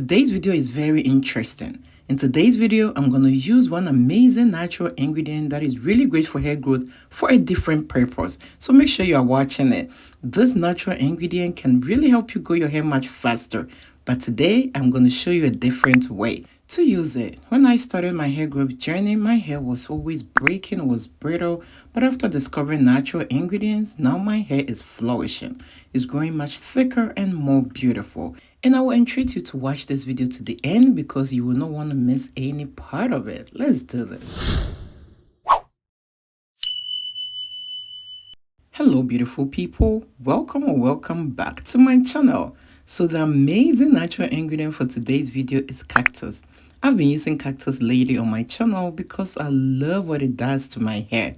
today's video is very interesting. In today's video, I'm going to use one amazing natural ingredient that is really great for hair growth for a different purpose. So make sure you are watching it. This natural ingredient can really help you grow your hair much faster. But today, I'm going to show you a different way to use it. When I started my hair growth journey, my hair was always breaking, was brittle. But after discovering natural ingredients, now my hair is flourishing. It's growing much thicker and more beautiful. And I will entreat you to watch this video to the end because you will not want to miss any part of it. Let's do this. Hello beautiful people, welcome or welcome back to my channel. So the amazing natural ingredient for today's video is cactus. I've been using cactus lately on my channel because I love what it does to my hair.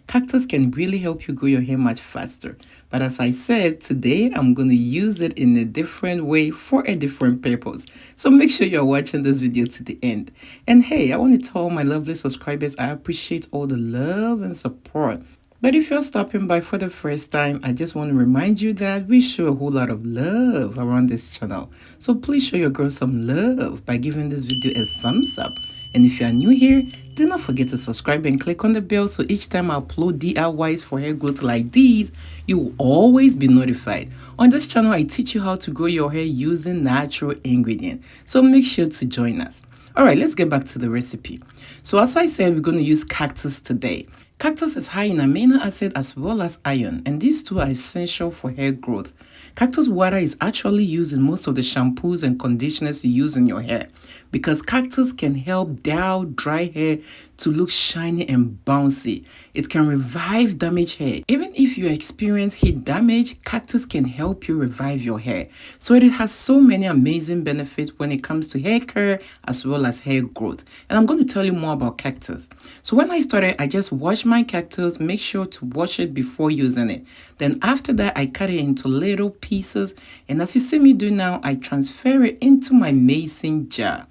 Cactus can really help you grow your hair much faster. But as I said, today I'm going to use it in a different way for a different purpose. So make sure you're watching this video to the end. And hey, I want to tell my lovely subscribers I appreciate all the love and support. But if you're stopping by for the first time, I just want to remind you that we show a whole lot of love around this channel. So please show your girl some love by giving this video a thumbs up. And if you are new here, do not forget to subscribe and click on the bell so each time I upload DIYs for hair growth like these, you will always be notified. On this channel, I teach you how to grow your hair using natural ingredients. So make sure to join us. All right, let's get back to the recipe. So as I said, we're going to use cactus today. Cactus is high in amino acid as well as iron, and these two are essential for hair growth. Cactus water is actually used in most of the shampoos and conditioners you use in your hair because cactus can help dye dry hair to look shiny and bouncy. It can revive damaged hair. Even if you experience heat damage, cactus can help you revive your hair. So it has so many amazing benefits when it comes to hair care as well as hair growth. And I'm going to tell you more about cactus. So when I started, I just washed my cactus, make sure to wash it before using it. Then after that, I cut it into little pieces. And as you see me do now, I transfer it into my mason jar.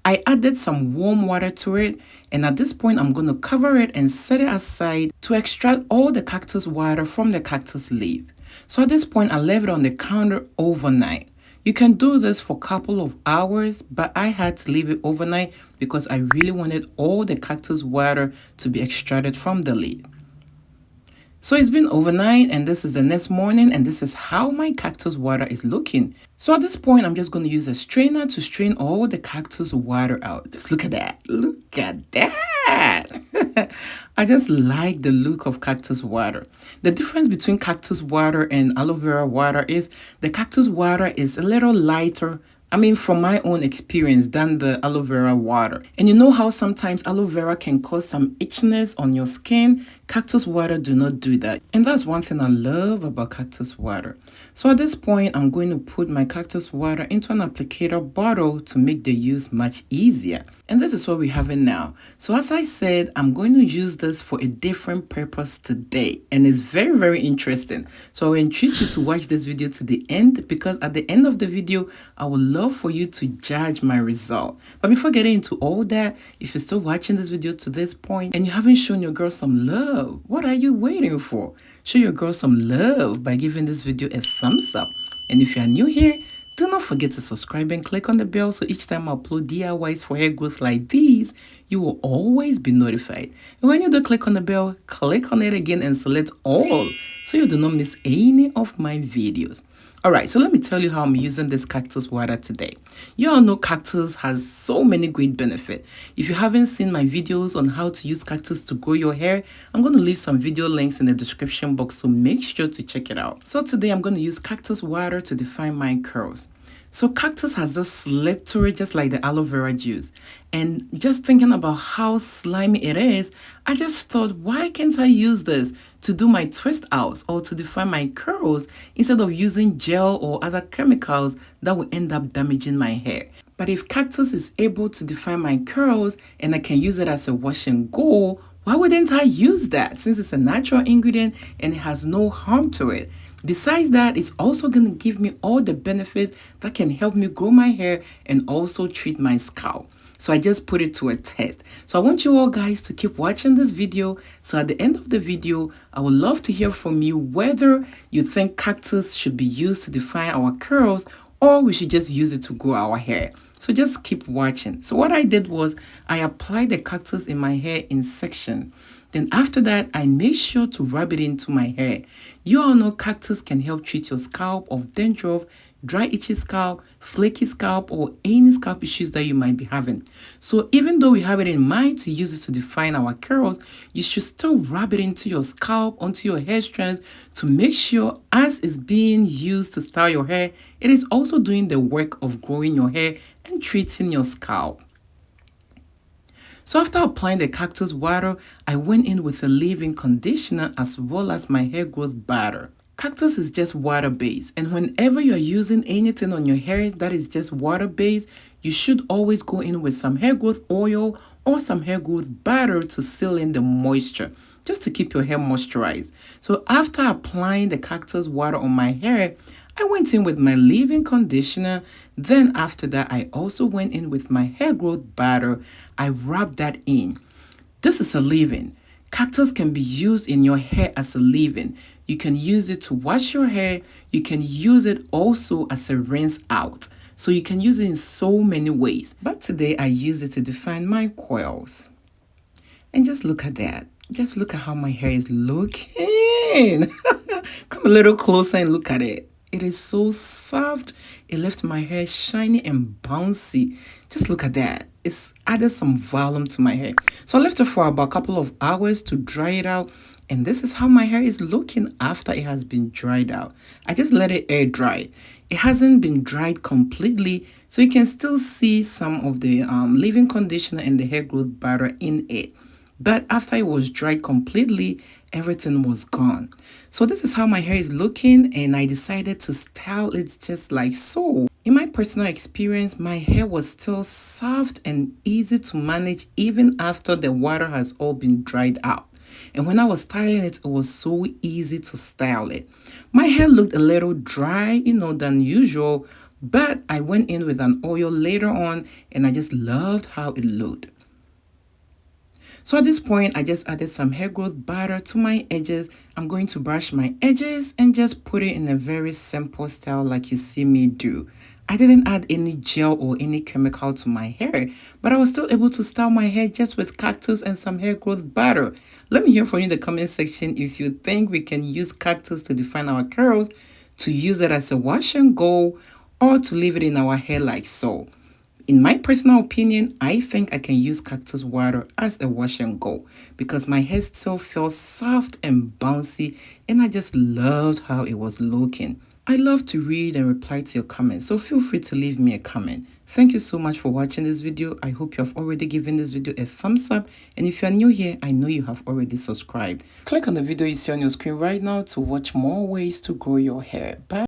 I added some warm water to it, and at this point I'm going to cover it and set it aside to extract all the cactus water from the cactus leaf. So at this point I left it on the counter overnight. You can do this for a couple of hours, but I had to leave it overnight because I really wanted all the cactus water to be extracted from the leaf. So it's been overnight and this is the next morning and this is how my cactus water is looking. So at this point, I'm just going to use a strainer to strain all the cactus water out. Just look at that. Look at that. I just like the look of cactus water. The difference between cactus water and aloe vera water is the cactus water is a little lighter, from my own experience, than the aloe vera water. And you know how sometimes aloe vera can cause some itchiness on your skin? Cactus water do not do that. And that's one thing I love about cactus water. So at this point, I'm going to put my cactus water into an applicator bottle to make the use much easier. And this is what we have it now. So as I said, I'm going to use this for a different purpose today. And it's very, very interesting. So I entreat you to watch this video to the end because at the end of the video, I would love for you to judge my result. But before getting into all that, if you're still watching this video to this point and you haven't shown your girl some love, what are you waiting for? Show your girl some love by giving this video a thumbs up. And if you are new here, do not forget to subscribe and click on the bell so each time I upload DIYs for hair growth like these, you will always be notified. And when you do click on the bell, click on it again and select all so you do not miss any of my videos. Alright, so let me tell you how I'm using this cactus water today. You all know cactus has so many great benefits. If you haven't seen my videos on how to use cactus to grow your hair, I'm going to leave some video links in the description box, so make sure to check it out. So today I'm going to use cactus water to define my curls. So cactus has this slip to it just like the aloe vera juice. And just thinking about how slimy it is, I just thought, why can't I use this to do my twist outs or to define my curls instead of using gel or other chemicals that will end up damaging my hair? But if cactus is able to define my curls and I can use it as a wash and go, why wouldn't I use that since it's a natural ingredient and it has no harm to it? Besides that, it's also going to give me all the benefits that can help me grow my hair and also treat my scalp. So I just put it to a test. So I want you all guys to keep watching this video. So at the end of the video, I would love to hear from you whether you think cactus should be used to define our curls or we should just use it to grow our hair. So just keep watching. So what I did was I applied the cactus in my hair in section. Then after that, I make sure to rub it into my hair. You all know cactus can help treat your scalp of dandruff, dry itchy scalp, flaky scalp, or any scalp issues that you might be having. So even though we have it in mind to use it to define our curls, you should still rub it into your scalp, onto your hair strands, to make sure as it's being used to style your hair, it is also doing the work of growing your hair and treating your scalp. So after applying the cactus water, I went in with a leave-in conditioner as well as my hair growth batter. Cactus is just water based, and whenever you're using anything on your hair that is just water based, you should always go in with some hair growth oil or some hair growth batter to seal in the moisture, just to keep your hair moisturized. So after applying the cactus water on my hair, I went in with my leave-in conditioner. Then after that, I also went in with my hair growth batter. I rubbed that in. This is a leave-in. Cactus can be used in your hair as a leave-in. You can use it to wash your hair. You can use it also as a rinse out. So you can use it in so many ways. But today I use it to define my coils. And just look at that. Just look at how my hair is looking. Come a little closer and look at it. It is so soft. It left my hair shiny and bouncy. Just look at that. It's added some volume to my hair. So I left it for about a couple of hours to dry it out. And this is how my hair is looking after it has been dried out. I just let it air dry. It hasn't been dried completely, so you can still see some of the leave-in conditioner and the hair growth batter in it. But after it was dried completely, everything was gone. So this is how my hair is looking, and I decided to style it just like so. In my personal experience, my hair was still soft and easy to manage even after the water has all been dried out. And when I was styling it, it was so easy to style it. My hair looked a little dry, than usual, but I went in with an oil later on, and I just loved how it looked. So at this point, I just added some hair growth batter to my edges. I'm going to brush my edges and just put it in a very simple style like you see me do. I didn't add any gel or any chemical to my hair, but I was still able to style my hair just with cactus and some hair growth batter. Let me hear from you in the comment section if you think we can use cactus to define our curls, to use it as a wash and go, or to leave it in our hair like so. In my personal opinion, I think I can use cactus water as a wash and go because my hair still feels soft and bouncy, and I just loved how it was looking. I love to read and reply to your comments, so feel free to leave me a comment. Thank you so much for watching this video. I hope you have already given this video a thumbs up, and if you are new here, I know you have already subscribed. Click on the video you see on your screen right now to watch more ways to grow your hair. Bye.